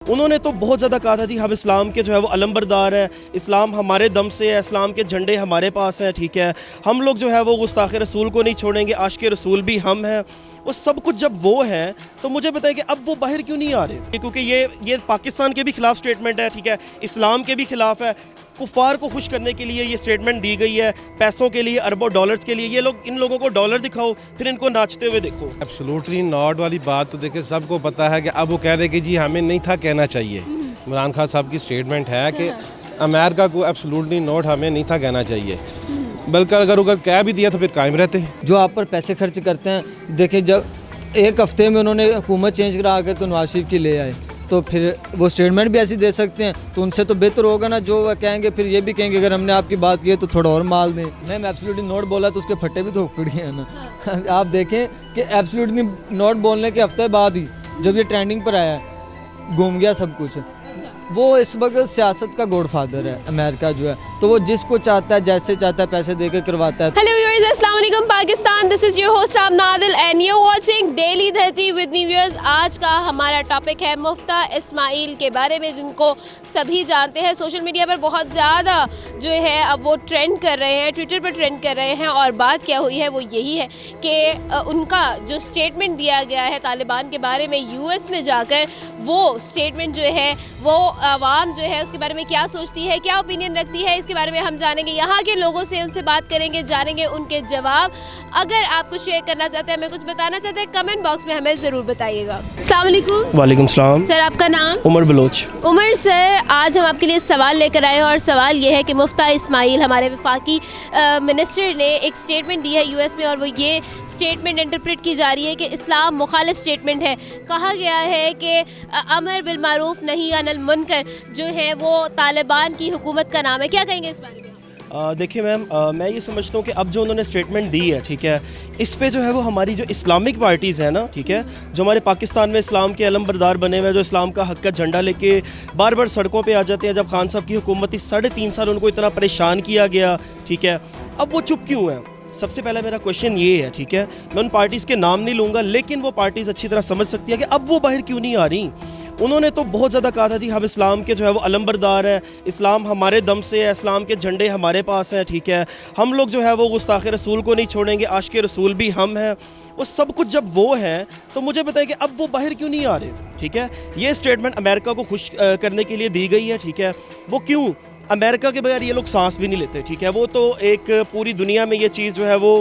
उन्होंने तो बहुत ज़्यादा कहा था जी हम इस्लाम के जो है वो अलंबरदार हैं, इस्लाम हमारे दम से है, इस्लाम के झंडे हमारे पास हैं, ठीक है। हम लोग जो है वो गुस्ताख़ रसूल को नहीं छोड़ेंगे, आशिक़ रसूल भी हम हैं। वो सब कुछ जब वो हैं तो मुझे बताएं कि अब वो बाहर क्यों नहीं आ रहे, क्योंकि ये पाकिस्तान के भी ख़िलाफ़ स्टेटमेंट है, ठीक है, इस्लाम के भी ख़िलाफ़ है। कुफ़ार को खुश करने के लिए ये स्टेटमेंट दी गई है, पैसों के लिए, अरबों डॉलर्स के लिए। ये लोग, इन लोगों को डॉलर दिखाओ, फिर इनको नाचते हुए देखो। एब्सोल्युटली नॉट वाली बात तो देखिए सबको पता है कि अब वो कह रहे कि जी हमें नहीं था कहना चाहिए। इमरान खान साहब की स्टेटमेंट है कि अमेरिका को एब्सोल्युटली नॉट हमें नहीं था कहना चाहिए, बल्कि अगर कह भी दिया तो फिर कायम रहते। जो आप पर पैसे खर्च करते हैं, देखिए जब एक हफ्ते में उन्होंने हुकूमत चेंज करा कर तो नवाज शरीफ की ले आए, तो फिर वो स्टेटमेंट भी ऐसी दे सकते हैं, तो उनसे तो बेहतर होगा ना जो वह कहेंगे। फिर ये भी कहेंगे अगर हमने आपकी बात की है तो थोड़ा और माल दें। मैम एब्सोल्युटली नॉट बोला तो उसके फट्टे भी तो उखड़ी हैं ना। आप देखें कि एब्सोल्युटली नॉट बोलने के हफ्ते बाद ही जब ये ट्रेंडिंग पर आया, घूम गया सब कुछ। वो इस वक्त सियासत का गॉडफादर है अमेरिका जो है, तो वो जिसको चाहता है जैसे चाहता है पैसे देकर करवाता है। हेलो व्यूअर्स, अस्सलाम वालेकुम Pakistan, this is your host Aamna Adil and you watching Daily Dharti with me. Viewers, आज का हमारा टॉपिक है मुफ्ता इस्माइल के बारे में, जिनको सभी जानते हैं। सोशल मीडिया पर बहुत ज़्यादा जो है अब वो ट्रेंड कर रहे हैं, ट्विटर पर ट्रेंड कर रहे हैं। और बात क्या हुई है वो यही है कि उनका जो स्टेटमेंट दिया गया है तालिबान के बारे में यूएस में जाकर, वो स्टेटमेंट जो है वो आवाम जो है उसके बारे में क्या सोचती है, क्या ओपिनियन रखती है, इसके बारे में हम जानेंगे यहाँ के लोगों से, उनसे बात करेंगे, जानेंगे उनके जवाब। अगर आप कुछ शेयर करना चाहते हैं, हमें कुछ बताना चाहते हैं, कमेंट बॉक्स में हमें ज़रूर बताइएगा। अस्सलाम वालेकुम। वालेकुम सलाम। सर आपका नाम? उमर बलोच। उमर सर, आज हम आपके लिए सवाल लेकर आए हैं और सवाल ये है कि मुफ्ता इस्माइल, हमारे वफाकी मिनिस्टर ने एक स्टेटमेंट दी है यूएस में, और वो ये स्टेटमेंट इंटरप्रेट की जा रही है कि इस्लाम मुखालिफ स्टेटमेंट है। कहा गया है कि अमर बिल मारूफ नही अनिल मुनकर जो है वो तालिबान की हुकूमत का नाम है। क्या कहेंगे इस बारे में? देखिए मैम, मैं ये समझता हूँ कि अब जो उन्होंने स्टेटमेंट दी है, ठीक है, इस पे जो है वो हमारी जो इस्लामिक पार्टीज़ हैं ना, ठीक है, जो हमारे पाकिस्तान में इस्लाम के अलंबरदार बने हुए हैं, जो इस्लाम का हक का झंडा लेके बार बार सड़कों पे आ जाते हैं। जब खान साहब की हुकूमत थी, 3.5 साल उनको इतना परेशान किया गया, ठीक है, अब वो चुप क्यों हैं? सबसे पहला मेरा क्वेश्चन ये है, ठीक है, मैं उन पार्टीज़ के नाम नहीं लूँगा, लेकिन वो पार्टीज़ अच्छी तरह समझ सकती है कि अब वो बाहर क्यों नहीं आ रही। उन्होंने तो बहुत ज़्यादा कहा था जी हम इस्लाम के जो है वो अलंबरदार हैं, इस्लाम हमारे दम से है, इस्लाम के झंडे हमारे पास हैं, ठीक है, हम लोग जो है वो गुस्ताख़ रसूल को नहीं छोड़ेंगे, आशिक़ रसूल भी हम हैं। वो सब कुछ जब वो हैं तो मुझे बताएं कि अब वो बाहर क्यों नहीं आ रहे, ठीक है। ये स्टेटमेंट अमेरिका को खुश करने के लिए दी गई है, ठीक है। वो क्यों? अमेरिका के बगैर ये लोग सांस भी नहीं लेते, ठीक है। वो तो एक पूरी दुनिया में ये चीज़ जो है वो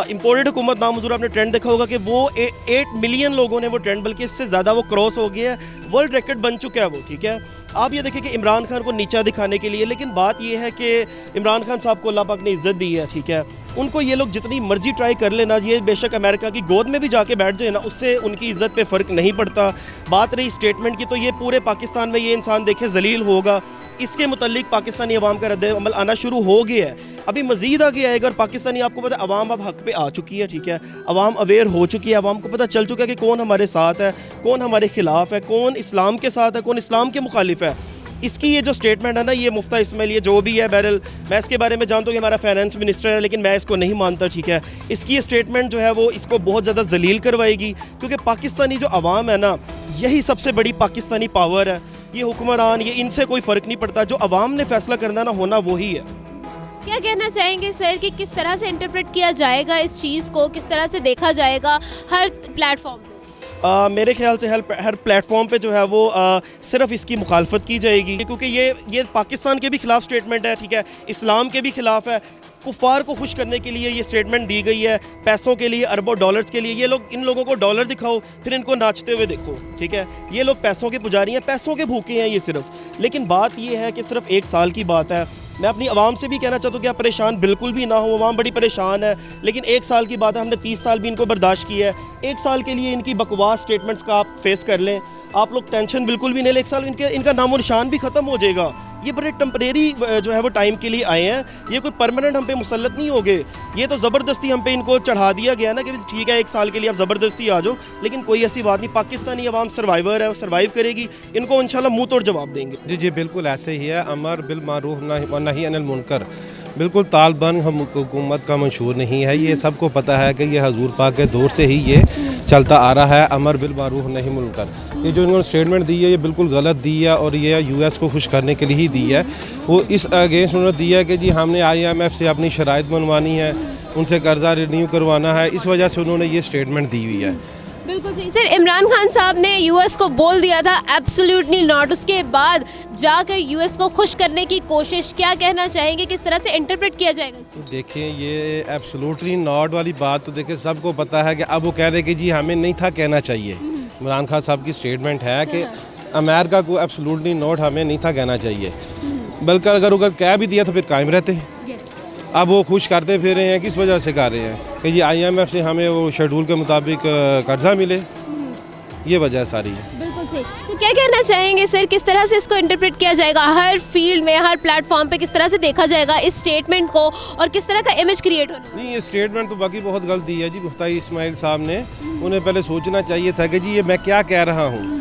इम्पोर्टेड हुकूमत नामंजूर, आपने ट्रेंड देखा होगा कि वो 8 मिलियन लोगों ने वो ट्रेंड, बल्कि इससे ज़्यादा वो क्रॉस हो गया है, वर्ल्ड रिकॉर्ड बन चुका है वो, ठीक है। आप ये देखिए कि इमरान खान को नीचा दिखाने के लिए, लेकिन बात ये है कि इमरान खान साहब को अल्लाह पाक ने इज़्ज़त दी है, ठीक है। उनको ये लोग जितनी मर्जी ट्राई कर लेना, ये बेशक अमेरिका की गोद में भी जाके बैठ जाए ना, उससे उनकी इज़्ज़त पे फ़र्क नहीं पड़ता। बात रही स्टेटमेंट की, तो ये पूरे पाकिस्तान में ये इंसान देखे जलील होगा। इसके मुतल्लिक पाकिस्तानी अवाम का रद्द-ए-अमल आना शुरू हो गया है, अभी मज़ीद आगे आएगा। और पाकिस्तानी, आपको पता है, अवाम अब हक़ पे आ चुकी है, ठीक है, अवाम अवेयर हो चुकी है, अवाम को पता चल चुका है कि कौन हमारे साथ है, कौन हमारे ख़िलाफ़ है, कौन इस्लाम के साथ है, कौन इस्लाम के मुखालिफ है। इसकी ये जो स्टेटमेंट है ना, ये मुफ्ता इस्माइल, ये जो भी है, बहरहाल मैं इसके बारे में जानता हूँ कि हमारा फाइनेंस मिनिस्टर है, लेकिन मैं इसको नहीं मानता, ठीक है। इसकी ये स्टेटमेंट जो है वो इसको बहुत ज़्यादा जलील करवाएगी, क्योंकि पाकिस्तानी जो अवाम है ना, यही सबसे बड़ी पाकिस्तानी पावर है। ये हुक्मरान, ये इनसे कोई फ़र्क नहीं पड़ता, जो अवाम ने फैसला करना ना, होना वही है। क्या कहना चाहेंगे सर कि किस तरह से इंटरप्रेट किया जाएगा इस चीज़ को, किस तरह से देखा जाएगा हर प्लेटफॉर्म पे? मेरे ख्याल से हर प्लेटफॉर्म पे जो है वो सिर्फ इसकी मुखालफत की जाएगी, क्योंकि ये पाकिस्तान के भी ख़िलाफ़ स्टेटमेंट है, ठीक है, इस्लाम के भी ख़िलाफ़ है। कुफ़ार को खुश करने के लिए ये स्टेटमेंट दी गई है, पैसों के लिए, अरबों डॉलर्स के लिए। ये लोग, इन लोगों को डॉलर दिखाओ, फिर इनको नाचते हुए देखो, ठीक है। ये लोग पैसों के पुजारी हैं, पैसों के भूखे हैं ये सिर्फ। लेकिन बात ये है कि सिर्फ 1 साल की बात है। मैं अपनी आवाम से भी कहना चाहता हूँ कि आप परेशान बिल्कुल भी ना हो, आवाम बड़ी परेशान है, लेकिन 1 साल की बात है, हमने 30 साल भी इनको बर्दाश्त किया है। 1 साल के लिए इनकी बकवास स्टेटमेंट्स का आप फेस कर लें, आप लोग टेंशन बिल्कुल भी नहीं ले। 1 साल इनका नामो निशान भी ख़त्म हो जाएगा। ये बड़े टेम्परेरी जो है वो टाइम के लिए आए हैं, ये कोई परमानेंट हम पे मुसल्लत नहीं हो गए। ये तो ज़बरदस्ती हम पे इनको चढ़ा दिया गया ना कि ठीक है 1 साल के लिए आप ज़बरदस्ती आ जाओ, लेकिन कोई ऐसी बात नहीं। पाकिस्तानी अवाम सर्वाइवर है, वो सर्वाइव करेगी, इनको इंशाल्लाह मुँह तोड़ जवाब देंगे। जी जी बिल्कुल ऐसे ही है। अमर बिल मारूफ नही अनिल मुनकर बिल्कुल तालिबान हुकूमत का मंशूर नहीं है। ये सबको पता है कि ये हजूर पाक के दौर से ही ये चलता आ रहा है, अमर बिल मारूफ नही मुनकर। ये जो इन्होंने स्टेटमेंट दी है ये बिल्कुल गलत दी है और ये यूएस को खुश करने के लिए ही दी है। वो इस अगेंस्ट उन्होंने दिया है कि जी हमने आईएमएफ से अपनी शराइत बनवानी है, उनसे कर्जा रिन्यू करवाना है, इस वजह से उन्होंने ये स्टेटमेंट दी हुई है। बिल्कुल सही सर। इमरान खान साहब ने यूएस को बोल दिया था एब्सोल्युटली नॉट, उसके बाद जाकर यूएस को खुश करने की कोशिश, क्या कहना चाहेंगे, किस तरह से इंटरप्रेट किया जाएगा इसको? देखिए ये एब्सोल्युटली नॉट वाली बात तो देखिए सबको पता है कि अब वो कह रहे कि जी हमें नहीं था कहना चाहिए। इमरान खान साहब की स्टेटमेंट है कि अमेरिका को एब्सोल्युटली नॉट हमें नहीं था कहना चाहिए, बल्कि अगर कह भी दिया तो फिर कायम रहते। अब वो खुश करते फिर रहे हैं, किस वजह से कर रहे हैं कि जी आईएमएफ से हमें वो शेड्यूल के मुताबिक कर्जा मिले, ये वजह सारी है। बिल्कुल सही। तो क्या कहना चाहेंगे सर, किस तरह से इसको इंटरप्रेट किया जाएगा, हर फील्ड में, हर प्लेटफॉर्म पे किस तरह से देखा जाएगा इस स्टेटमेंट को और किस तरह का इमेज क्रिएट होना? नहीं, ये स्टेटमेंट तो बाकी बहुत गलती है जी मुफ्ती इस्माइल साहब ने। उन्हें पहले सोचना चाहिए था कि जी ये मैं क्या कह रहा हूँ,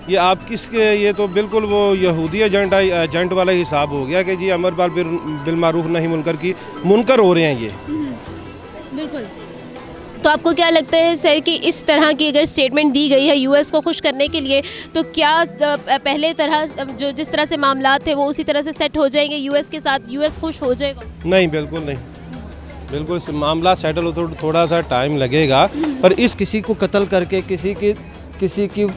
ये आप किसके, ये तो बिल्कुल वो यहूदी एजेंट वाला हिसाब हो गया कि जी अमर बिल मारूफ नहीं मुनकर की मुनकर हो रहे हैं ये। बिल्कुल। तो आपको क्या लगता है सर कि इस तरह की अगर स्टेटमेंट दी गई है यूएस को खुश करने के लिए, तो क्या पहले तरह जो जिस तरह से मामला थे वो उसी तरह से सेट हो जाएंगे यूएस के साथ, यूएस खुश हो जाएगा? नहीं, बिल्कुल नहीं, बिल्कुल मामला सेटल हो तो थोड़ा सा टाइम लगेगा, पर इस किसी को कत्ल करके किसी की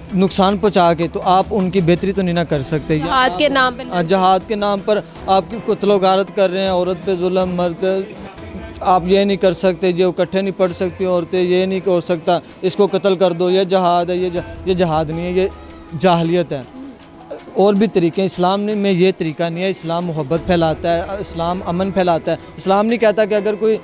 नुकसान पहुंचा के तो आप उनकी बेहतरी तो नहीं ना कर सकते। जहाद के नाम पे, जहाद के नाम पर आपकी कत्लो गारत कर रहे हैं, औरत पे जुल्म, मर्द पे आप ये नहीं कर सकते, जो इकट्ठे नहीं पढ़ सकती औरतें, ये नहीं हो सकता, इसको कत्ल कर दो, ये जहाद है, ये जहाद नहीं है, ये जाहलियत है। और भी तरीके इस्लाम में ये तरीका नहीं है। इस्लाम मोहब्बत फैलाता है, इस्लाम अमन फैलाता है। इस्लाम नहीं कहता कि अगर कोई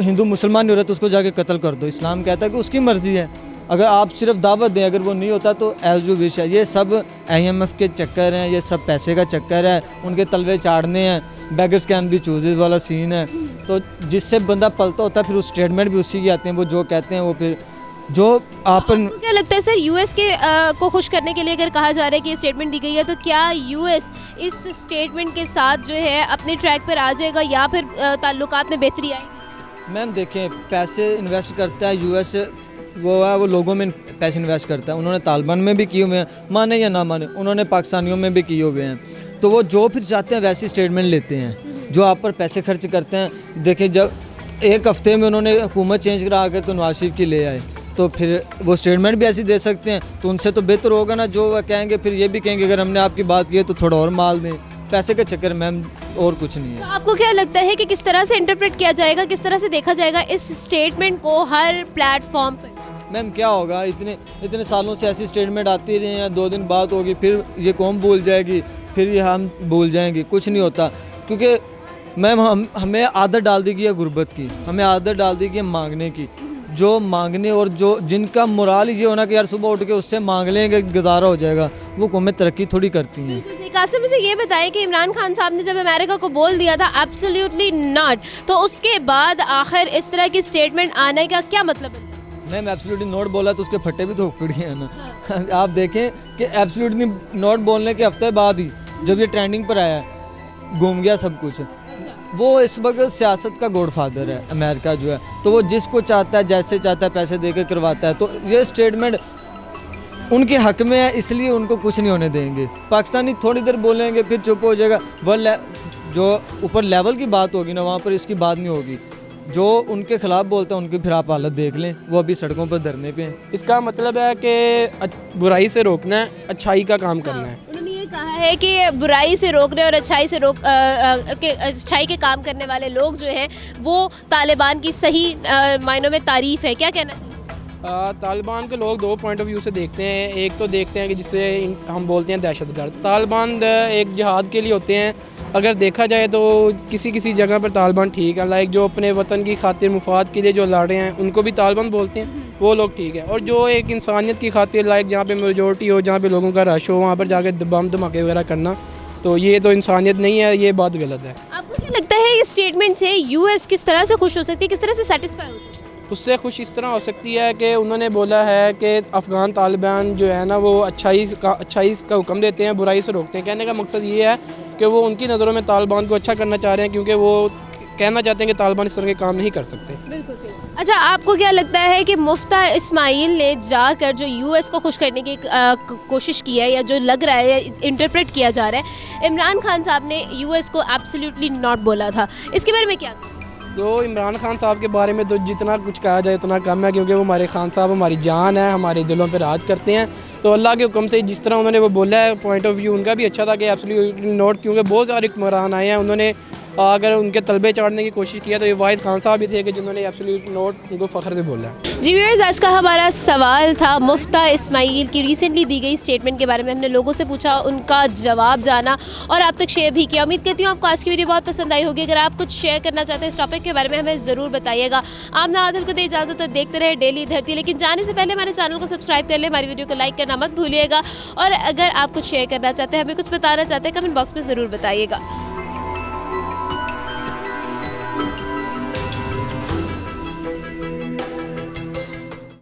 हिंदू मुसलमान नहीं हो रहा तो उसको जाके कत्ल कर दो। इस्लाम कहता है कि उसकी मर्ज़ी है, अगर आप सिर्फ दावत दें, अगर वो नहीं होता तो एज यू विश है। ये सब आईएमएफ के चक्कर हैं, ये सब पैसे का चक्कर है, उनके तलवे चाड़ने हैं, बेगर्स कैन बी चूजेस वाला सीन है। तो जिससे बंदा पलता होता है फिर उस स्टेटमेंट भी उसी की आते हैं, वो जो कहते हैं वो फिर जो आप। आपको क्या लगता है सर, यूएस के को खुश करने के लिए अगर कहा जा रहा है कि ये स्टेटमेंट दी गई है, तो क्या यूएस इस स्टेटमेंट के साथ जो है अपने ट्रैक पर आ जाएगा या फिर ताल्लुकात में बेहतरी आएगी? मैम देखें, पैसे इन्वेस्ट करता है यूएस, वो लोगों में पैसे इन्वेस्ट करता है। उन्होंने तालिबान में भी किए हुए हैं, माने या ना माने, उन्होंने पाकिस्तानियों में भी किए हुए हैं। तो वो जो फिर चाहते हैं वैसी स्टेटमेंट लेते हैं, जो आप पर पैसे खर्च करते हैं। देखिए, जब एक हफ्ते में उन्होंने हुकूमत चेंज करा कर तो नवाज शरीफ की ले आए, तो फिर वो स्टेटमेंट भी ऐसी दे सकते हैं। तो उनसे तो बेहतर होगा ना, जो वह कहेंगे फिर ये भी कहेंगे अगर हमने आपकी बात की है तो थोड़ा और माल दें। पैसे के चक्कर मैम, और कुछ नहीं है। तो आपको क्या लगता है कि किस तरह से इंटरप्रेट किया जाएगा, किस तरह से देखा जाएगा इस स्टेटमेंट को हर प्लेटफॉर्म पर? मैम क्या होगा, इतने सालों से ऐसी स्टेटमेंट आती रही हैं, 2 दिन बाद होगी, फिर ये कौम भूल जाएगी, फिर ये हम भूल जाएंगे, कुछ नहीं होता। क्योंकि मैम हमें आदत डाल दी गई है गुर्बत की, हमें आदत डाल दी गई है मांगने की। जो मांगने और जो जिनका मोराल ये होना कि यार सुबह उठ के उससे मांग लेंगे गुजारा हो जाएगा, वो कौमें तरक्की थोड़ी करती हैं। कासिम, मुझे ये बताएं कि इमरान खान साहब ने जब अमेरिका को बोल दिया था एब्सोल्युटली नॉट, तो उसके बाद आखिर इस तरह की स्टेटमेंट आने का क्या मतलब है? मैम एब्सोल्युटली नॉट बोला तो उसके फट्टे भी तो उखड़ गए हैं ना। आप देखें कि एब्सोल्युटली नॉट बोलने के हफ्ते बाद ही जब ये ट्रेंडिंग पर आया, घूम गया सब कुछ। वो इस वक्त सियासत का गॉडफादर है अमेरिका जो है, तो वो जिसको चाहता है जैसे चाहता है पैसे दे के करवाता है। तो ये स्टेटमेंट उनके हक में है, इसलिए उनको कुछ नहीं होने देंगे। पाकिस्तानी थोड़ी देर बोलेंगे फिर चुप हो जाएगा, वह जो ऊपर लेवल की बात होगी ना वहाँ पर इसकी बात नहीं होगी। जो उनके खिलाफ बोलते हैं उनकी फिर आप हालत देख लें, वो अभी सड़कों पर धरने पे हैं। इसका मतलब है कि बुराई से रोकना है, अच्छाई का काम करना है। उन्होंने ये कहा है कि बुराई से रोकने और अच्छाई से अच्छाई के काम करने वाले लोग जो हैं वो तालिबान की सही मायनों में तारीफ़ है। क्या कहना चाहिए? तालिबान के लोग 2 पॉइंट ऑफ व्यू से देखते हैं। एक तो देखते हैं कि जिसे हम बोलते हैं दहशतगर्द। तालिबान एक जिहाद के लिए होते हैं। अगर देखा जाए तो किसी जगह पर तालिबान ठीक है, लाइक जो अपने वतन की खातिर मुफाद के लिए जो लड़ रहे हैं उनको भी तालिबान बोलते हैं, वो लोग ठीक है। और जो एक इंसानियत की खातिर, लाइक जहाँ पे मेजोरिटी हो, जहाँ पे लोगों का रश हो, वहाँ पर जाके बम धमाके वगैरह करना, तो ये तो इंसानियत नहीं है, ये बात गलत है। आपको क्या लगता है इस स्टेटमेंट से यूएस किस तरह से खुश हो सकती है, किस तरह से सेटिस्फाई हो सकती है? उससे खुश इस तरह हो सकती है कि उन्होंने बोला है कि अफ़गान तालिबान जो है ना वो अच्छाई का हुक्म देते हैं, बुराई से रोकते हैं। कहने का मकसद ये है कि वो उनकी नज़रों में तालिबान को अच्छा करना चाह रहे हैं, क्योंकि वो कहना चाहते हैं कि तालिबान इस तरह के काम नहीं कर सकते। बिल्कुल सही। अच्छा, आपको क्या लगता है कि मुफ्ता इस्माइल ने जाकर जो यूएस को खुश करने की कोशिश की है, या जो लग रहा है या इंटरप्रेट किया जा रहा है, इमरान खान साहब ने यूएस को एब्सोल्युटली नॉट बोला था, इसके बारे में क्या? तो इमरान खान साहब के बारे में तो जितना कुछ कहा जाए उतना कम है, क्योंकि वो हमारे खान साहब हमारी जान है, हमारे दिलों पर राज करते हैं। तो अल्लाह के हुक्म से जिस तरह उन्होंने वो बोला है, पॉइंट ऑफ व्यू उनका भी अच्छा था कि एब्सोल्युटली नॉट, क्योंकि बहुत सारे हुक्मरान आए हैं, उन्होंने अगर उनके तलबे चाड़ने की कोशिश किया तो ये वाहिद खान साहब भी थे कि जिन्होंने एब्सोल्यूट नॉट उनको फ़ख्र से बोला। जी व्यूअर्स, आज का हमारा सवाल था मुफ्ता इस्माइल की रिसेंटली दी गई स्टेटमेंट के बारे में। हमने लोगों से पूछा, उनका जवाब जाना और आप तक शेयर भी किया। उम्मीद करती हूँ आपको आज की वीडियो बहुत पसंद आई होगी। अगर आप कुछ शेयर करना चाहते हैं इस टॉपिक के बारे में, हमें ज़रूर बताइएगा। आमना आदिल को दे इजाज़त, तो देखते रहे डेली धरती। लेकिन जाने से पहले हमारे चैनल को सब्सक्राइब कर लें, हमारी वीडियो को लाइक करना मत भूलिएगा। और अगर आप कुछ शेयर करना चाहते हैं, हमें कुछ बताना चाहते हैं, कमेंट बॉक्स में ज़रूर बताइएगा।